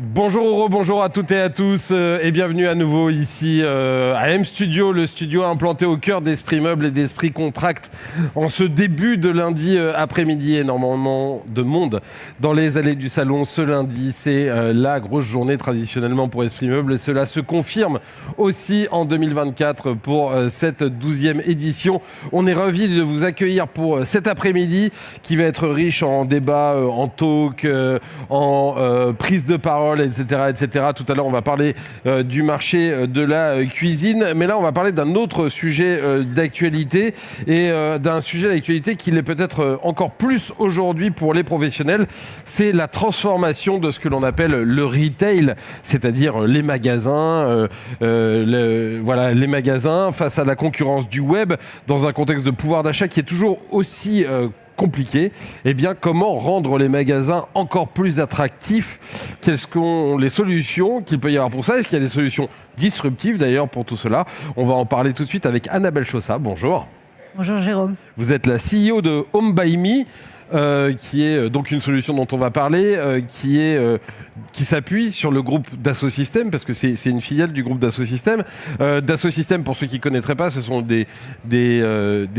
Bonjour, bonjour à toutes et à tous et bienvenue à nouveau ici à M Studio, le studio implanté au cœur d'Esprit Meuble et d'Esprit Contract. En ce début de lundi après-midi, énormément de monde dans les allées du salon. Ce lundi, c'est la grosse journée traditionnellement pour Esprit Meuble et cela se confirme aussi en 2024 pour cette 12e édition. On est ravis de vous accueillir pour cet après-midi qui va être riche en débats, en talk, en prise de parole, etc. Tout à l'heure, on va parler du marché de la cuisine. Mais là, on va parler d'un autre sujet d'actualité et d'un sujet d'actualité qui l'est peut-être encore plus aujourd'hui pour les professionnels. C'est la transformation de ce que l'on appelle le retail, c'est-à-dire les magasins, les magasins face à la concurrence du web dans un contexte de pouvoir d'achat qui est toujours aussi compliqué. Eh bien, comment rendre les magasins encore plus attractifs? Quelles sont les solutions qu'il peut y avoir pour ça? Est-ce qu'il y a des solutions disruptives d'ailleurs pour tout cela? On va en parler tout de suite avec Annabelle Chaussat. Bonjour. Bonjour Jérôme. Vous êtes la CEO de Home by Me. Qui est donc une solution dont on va parler, qui s'appuie sur le groupe Dassault Systèmes, parce que c'est une filiale du groupe Dassault Systèmes. Dassault Systèmes, pour ceux qui ne connaîtraient pas, ce sont des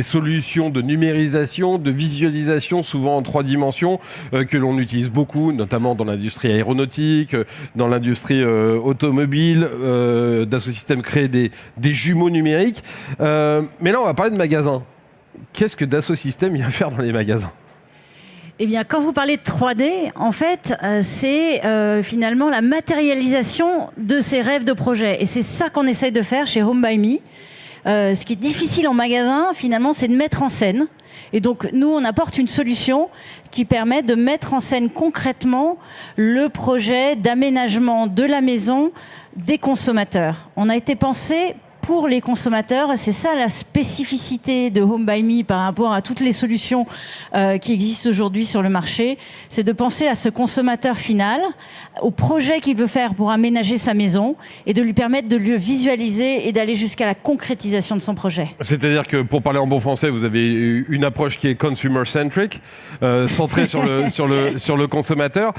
solutions de numérisation, de visualisation, souvent en 3 dimensions, que l'on utilise beaucoup, notamment dans l'industrie aéronautique, dans l'industrie automobile. Dassault Systèmes crée des jumeaux numériques. Mais là, on va parler de magasins. Qu'est-ce que Dassault Systèmes vient faire dans les magasins ? Eh bien, quand vous parlez de 3D, en fait, c'est finalement la matérialisation de ces rêves de projet. Et c'est ça qu'on essaye de faire chez Home by Me. Ce qui est difficile en magasin, finalement, c'est de mettre en scène. Et donc, nous, on apporte une solution qui permet de mettre en scène concrètement le projet d'aménagement de la maison des consommateurs. On a été pensé pour les consommateurs, et c'est ça la spécificité de Home by Me par rapport à toutes les solutions qui existent aujourd'hui sur le marché, c'est de penser à ce consommateur final, au projet qu'il veut faire pour aménager sa maison et de lui permettre de le visualiser et d'aller jusqu'à la concrétisation de son projet. C'est-à-dire que, pour parler en bon français, vous avez une approche qui est consumer-centric, centrée sur le consommateur.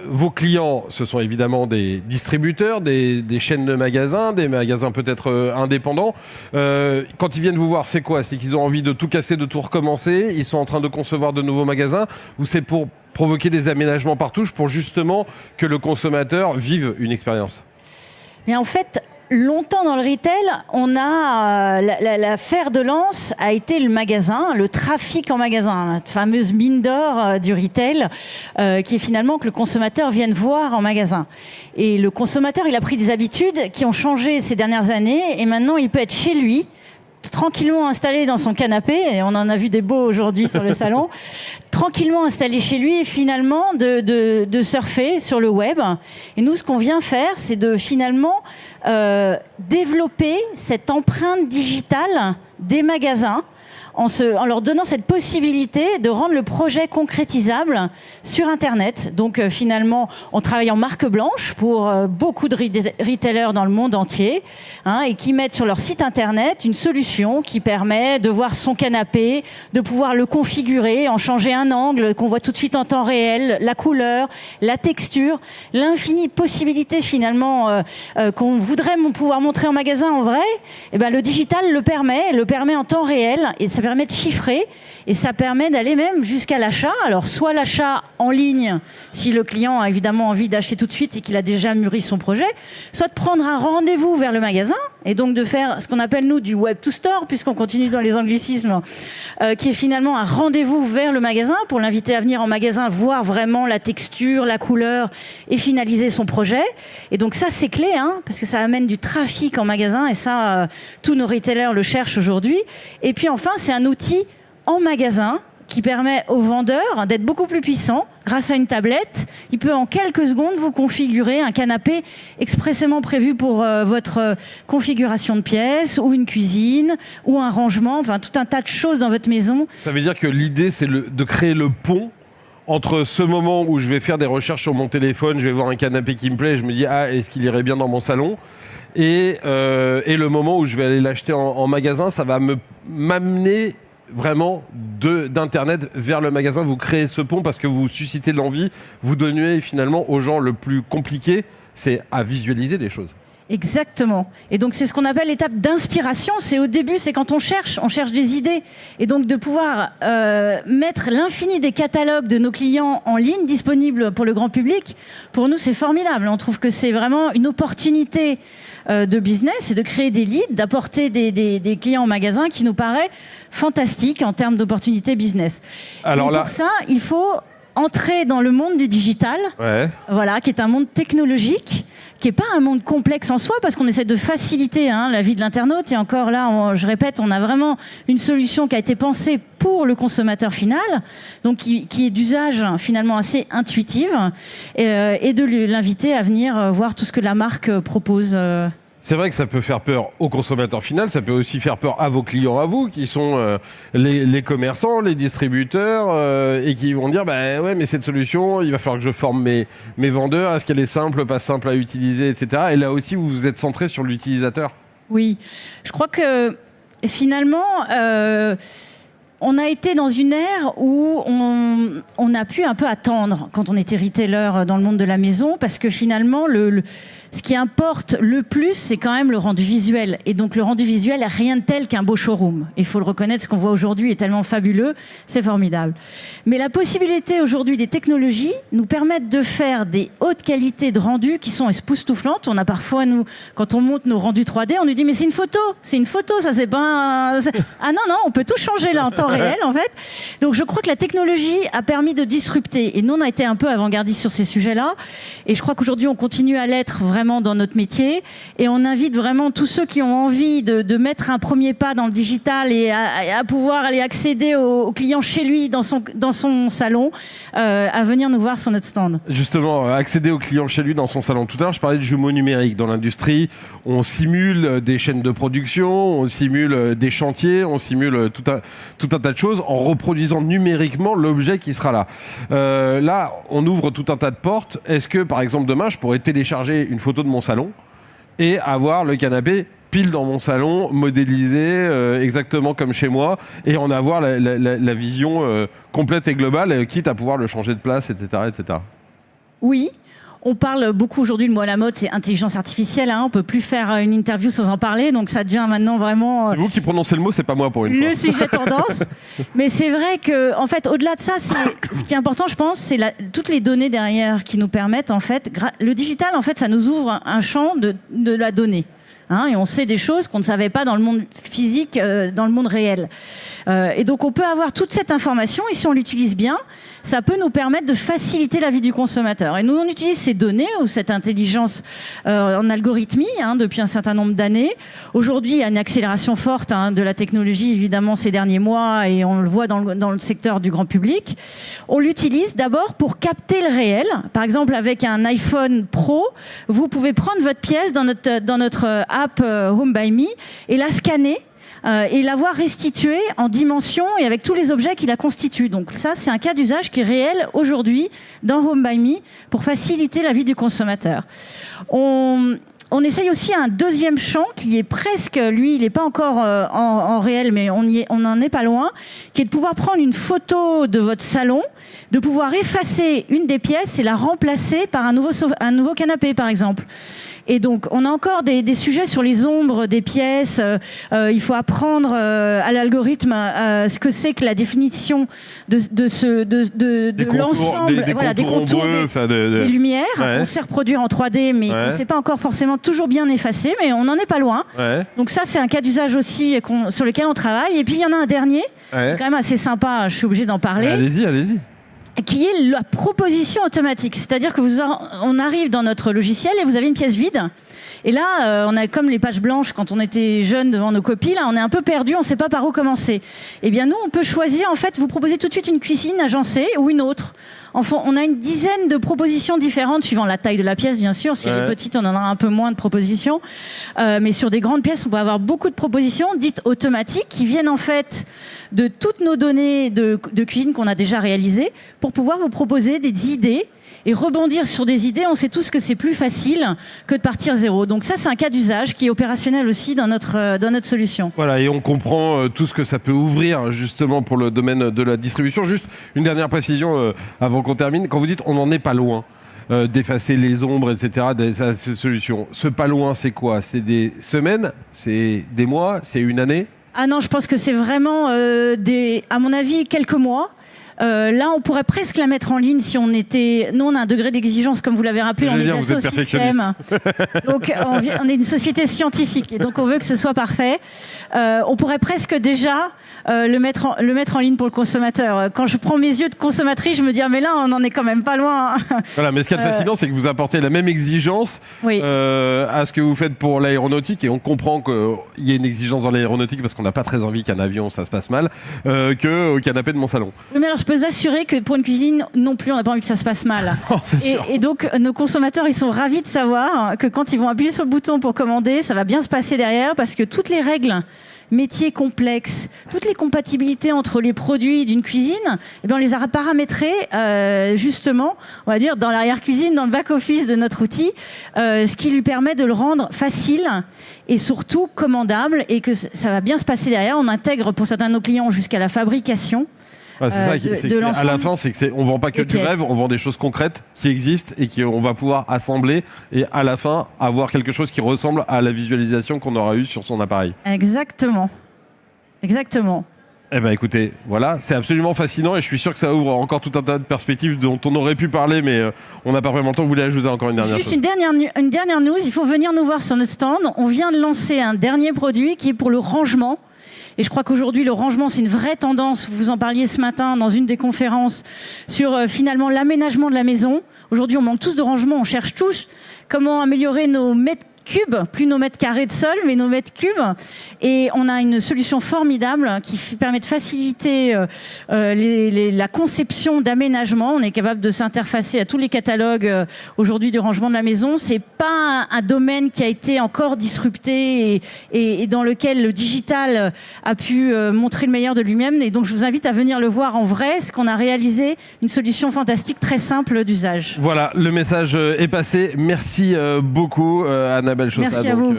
Vos clients, ce sont évidemment des distributeurs, des chaînes de magasins, des magasins peut-être indépendants. Quand ils viennent vous voir, c'est quoi? C'est qu'ils ont envie de tout casser, de tout recommencer, ils sont en train de concevoir de nouveaux magasins, ou c'est pour provoquer des aménagements par touche pour justement que le consommateur vive une expérience? Mais en fait, longtemps dans le retail, on a la fer de lance a été le magasin, le trafic en magasin, la fameuse mine d'or du retail, qui est finalement que le consommateur vienne voir en magasin. Et le consommateur, il a pris des habitudes qui ont changé ces dernières années, et maintenant il peut être chez lui, tranquillement installé dans son canapé, et on en a vu des beaux aujourd'hui sur le salon, tranquillement installé chez lui et finalement de surfer sur le web. Et nous, ce qu'on vient faire, c'est de finalement développer cette empreinte digitale des magasins en leur donnant cette possibilité de rendre le projet concrétisable sur Internet. Donc finalement, on travaille en marque blanche pour beaucoup de retailers dans le monde entier, et qui mettent sur leur site Internet une solution qui permet de voir son canapé, de pouvoir le configurer, en changer un angle qu'on voit tout de suite en temps réel, la couleur, la texture, l'infinie possibilité finalement qu'on voudrait pouvoir montrer en magasin en vrai. Et ben, le digital le permet en temps réel, et ça permet de chiffrer, et ça permet d'aller même jusqu'à l'achat. Alors soit l'achat en ligne si le client a évidemment envie d'acheter tout de suite et qu'il a déjà mûri son projet, soit de prendre un rendez-vous vers le magasin et donc de faire ce qu'on appelle nous du web to store, puisqu'on continue dans les anglicismes, qui est finalement un rendez-vous vers le magasin pour l'inviter à venir en magasin, voir vraiment la texture, la couleur et finaliser son projet. Et donc ça, c'est clé, parce que ça amène du trafic en magasin, et ça, tous nos retailers le cherchent aujourd'hui. Et puis enfin, c'est un outil en magasin qui permet au vendeur d'être beaucoup plus puissant grâce à une tablette. Il peut en quelques secondes vous configurer un canapé expressément prévu pour votre configuration de pièces, ou une cuisine, ou un rangement, enfin tout un tas de choses dans votre maison. Ça veut dire que l'idée, c'est de créer le pont entre ce moment où je vais faire des recherches sur mon téléphone, je vais voir un canapé qui me plaît, je me dis « Ah, est-ce qu'il irait bien dans mon salon ?» et le moment où je vais aller l'acheter en magasin, ça va m'amener vraiment d'Internet vers le magasin. Vous créez ce pont parce que vous suscitez l'envie, vous donnez finalement aux gens le plus compliqué, c'est à visualiser les choses. Exactement. Et donc c'est ce qu'on appelle l'étape d'inspiration. C'est au début, c'est quand on cherche des idées. Et donc de pouvoir mettre l'infini des catalogues de nos clients en ligne, disponibles pour le grand public, pour nous c'est formidable. On trouve que c'est vraiment une opportunité de business et de créer des leads, d'apporter des clients au magasin qui nous paraît fantastique en termes d'opportunités business. Alors pour ça, il faut entrer dans le monde du digital, voilà, qui est un monde technologique, qui n'est pas un monde complexe en soi, parce qu'on essaie de faciliter la vie de l'internaute. Et encore là, je répète, on a vraiment une solution qui a été pensée pour le consommateur final, donc qui est d'usage finalement assez intuitive, et de l'inviter à venir voir tout ce que la marque propose. C'est vrai que ça peut faire peur au consommateur final, ça peut aussi faire peur à vos clients, à vous, qui sont les commerçants, les distributeurs, et qui vont dire bah ouais, mais cette solution, il va falloir que je forme mes vendeurs, est-ce qu'elle est simple, pas simple à utiliser, etc. Et là aussi, vous vous êtes centré sur l'utilisateur. Oui, je crois que finalement, on a été dans une ère où on a pu un peu attendre quand on était retailer dans le monde de la maison, parce que finalement, ce qui importe le plus, c'est quand même le rendu visuel. Et donc le rendu visuel, rien de tel qu'un beau showroom. Il faut le reconnaître, ce qu'on voit aujourd'hui est tellement fabuleux, c'est formidable. Mais la possibilité aujourd'hui des technologies nous permettent de faire des hautes qualités de rendu qui sont époustouflantes. On a parfois, nous, quand on monte nos rendus 3D, on nous dit mais c'est une photo, ça c'est pas un... Ah non, on peut tout changer là en temps réel en fait. Donc je crois que la technologie a permis de disrupter. Et nous, on a été un peu avant-gardistes sur ces sujets-là. Et je crois qu'aujourd'hui, on continue à l'être vraiment dans notre métier, et on invite vraiment tous ceux qui ont envie de mettre un premier pas dans le digital et à pouvoir aller accéder au client chez lui, dans son salon, à venir nous voir sur notre stand. Justement, accéder au client chez lui dans son salon. Tout à l'heure, je parlais de jumeaux numériques dans l'industrie. On simule des chaînes de production, on simule des chantiers, on simule tout un tas de choses en reproduisant numériquement l'objet qui sera là. Là, on ouvre tout un tas de portes. Est-ce que, par exemple, demain, je pourrais télécharger une photo de mon salon et avoir le canapé pile dans mon salon, modélisé exactement comme chez moi, et en avoir la vision complète et globale, quitte à pouvoir le changer de place, etc. etc. Oui. On parle beaucoup aujourd'hui, le mot à la mode, c'est intelligence artificielle. On peut plus faire une interview sans en parler, donc ça devient maintenant vraiment... C'est vous qui prononcez le mot, c'est pas moi pour une fois. Le sujet tendance. Mais c'est vrai que, en fait, au-delà de ça, ce qui est important, je pense, c'est toutes les données derrière qui nous permettent, en fait, le digital, en fait, ça nous ouvre un champ de la donnée. Et on sait des choses qu'on ne savait pas dans le monde physique, dans le monde réel. Et donc on peut avoir toute cette information, et si on l'utilise bien, ça peut nous permettre de faciliter la vie du consommateur. Et nous, on utilise ces données ou cette intelligence en algorithmie depuis un certain nombre d'années. Aujourd'hui, il y a une accélération forte de la technologie, évidemment, ces derniers mois, et on le voit dans le secteur du grand public. On l'utilise d'abord pour capter le réel. Par exemple, avec un iPhone Pro, vous pouvez prendre votre pièce dans notre app Home by Me et la scanner et l'avoir restituée en dimension et avec tous les objets qui la constituent. Donc ça, c'est un cas d'usage qui est réel aujourd'hui dans Home by Me pour faciliter la vie du consommateur. On essaye aussi un deuxième champ qui est presque, lui, il n'est pas encore en réel, mais on n'en est pas loin, qui est de pouvoir prendre une photo de votre salon, de pouvoir effacer une des pièces et la remplacer par un nouveau canapé, par exemple. Et donc, on a encore des sujets sur les ombres des pièces. Il faut apprendre à l'algorithme ce que c'est que la définition de l'ensemble, des contours, des lumières qu'on sait reproduire en 3D, mais qu'on ne sait pas encore forcément toujours bien effacer, mais on n'en est pas loin. Donc ça, c'est un cas d'usage aussi sur lequel on travaille. Et puis, il y en a un dernier, quand même assez sympa, je suis obligée d'en parler. Allez-y. Qui est la proposition automatique. C'est-à-dire que on arrive dans notre logiciel et vous avez une pièce vide. Et là, on a comme les pages blanches quand on était jeune devant nos copies. Là, on est un peu perdu, on ne sait pas par où commencer. Eh bien, nous, on peut choisir, en fait, vous proposer tout de suite une cuisine agencée ou une autre. Enfin, on a une dizaine de propositions différentes suivant la taille de la pièce, bien sûr. Si elle est petite, on en aura un peu moins de propositions. Mais sur des grandes pièces, on peut avoir beaucoup de propositions dites automatiques qui viennent en fait de toutes nos données de cuisine qu'on a déjà réalisées pour pouvoir vous proposer des idées et rebondir sur des idées, on sait tous que c'est plus facile que de partir zéro. Donc ça, c'est un cas d'usage qui est opérationnel aussi dans notre solution. Voilà, et on comprend tout ce que ça peut ouvrir justement pour le domaine de la distribution. Juste une dernière précision avant qu'on termine. Quand vous dites on n'en est pas loin d'effacer les ombres, etc., de ces solutions, ce pas loin, c'est quoi? C'est des semaines? C'est des mois? C'est une année? Ah non, je pense que c'est vraiment, à mon avis, quelques mois. Là, on pourrait presque la mettre en ligne si on était... Nous, on a un degré d'exigence, comme vous l'avez rappelé, on est vous êtes perfectionniste. Donc, on est une société scientifique et donc on veut que ce soit parfait. On pourrait presque déjà le mettre en ligne pour le consommateur. Quand je prends mes yeux de consommatrice, je me dis, ah, mais là, on n'en est quand même pas loin. Voilà, mais ce qui est fascinant, c'est que vous apportez la même exigence à ce que vous faites pour l'aéronautique, et on comprend qu'il y a une exigence dans l'aéronautique parce qu'on n'a pas très envie qu'un avion, ça se passe mal, qu'au canapé de mon salon. Oui, mais alors, je peux vous assurer que pour une cuisine, non plus, on n'a pas envie que ça se passe mal. Oh, c'est sûr. Et donc, nos consommateurs, ils sont ravis de savoir que quand ils vont appuyer sur le bouton pour commander, ça va bien se passer derrière, parce que toutes les règles métiers complexes, toutes les compatibilités entre les produits d'une cuisine, eh bien on les a paramétrées justement, on va dire, dans l'arrière-cuisine, dans le back-office de notre outil, ce qui lui permet de le rendre facile et surtout commandable, et que ça va bien se passer derrière. On intègre pour certains de nos clients jusqu'à la fabrication. Ouais, c'est ça, à la fin, on vend pas que du rêve, on vend des choses concrètes qui existent et qu'on va pouvoir assembler, et à la fin avoir quelque chose qui ressemble à la visualisation qu'on aura eue sur son appareil. Exactement. Exactement. Eh ben écoutez, voilà, c'est absolument fascinant, et je suis sûr que ça ouvre encore tout un tas de perspectives dont on aurait pu parler, mais on n'a pas vraiment le temps. Vous voulez ajouter encore une dernière chose? Juste une dernière news, il faut venir nous voir sur notre stand. On vient de lancer un dernier produit qui est pour le rangement. Et je crois qu'aujourd'hui, le rangement, c'est une vraie tendance. Vous en parliez ce matin dans une des conférences sur finalement l'aménagement de la maison. Aujourd'hui, on manque tous de rangement. On cherche tous comment améliorer nos mètres cubes, plus nos mètres carrés de sol, mais nos mètres cubes. Et on a une solution formidable qui permet de faciliter la conception d'aménagement. On est capable de s'interfacer à tous les catalogues aujourd'hui du rangement de la maison. C'est pas un domaine qui a été encore disrupté et dans lequel le digital a pu montrer le meilleur de lui-même. Et donc, je vous invite à venir le voir en vrai, ce qu'on a réalisé, une solution fantastique, très simple d'usage. Voilà, le message est passé. Merci beaucoup, Annabelle Chaussat, donc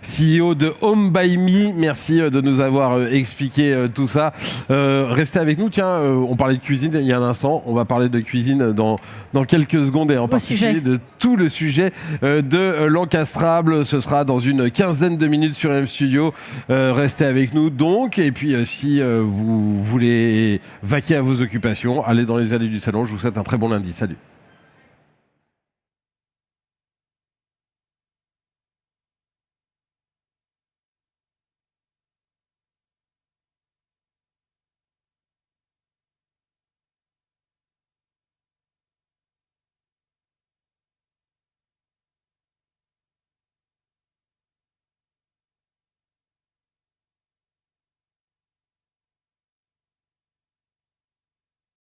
CEO de Home by Me. Merci de nous avoir expliqué tout ça. Restez avec nous. Tiens, on parlait de cuisine il y a un instant. On va parler de cuisine dans quelques secondes, et en particulier de tout le sujet de l'encastrable. Ce sera dans une quinzaine de minutes sur M Studio. Restez avec nous donc. Et puis si vous voulez vaquer à vos occupations, allez dans les allées du salon. Je vous souhaite un très bon lundi. Salut.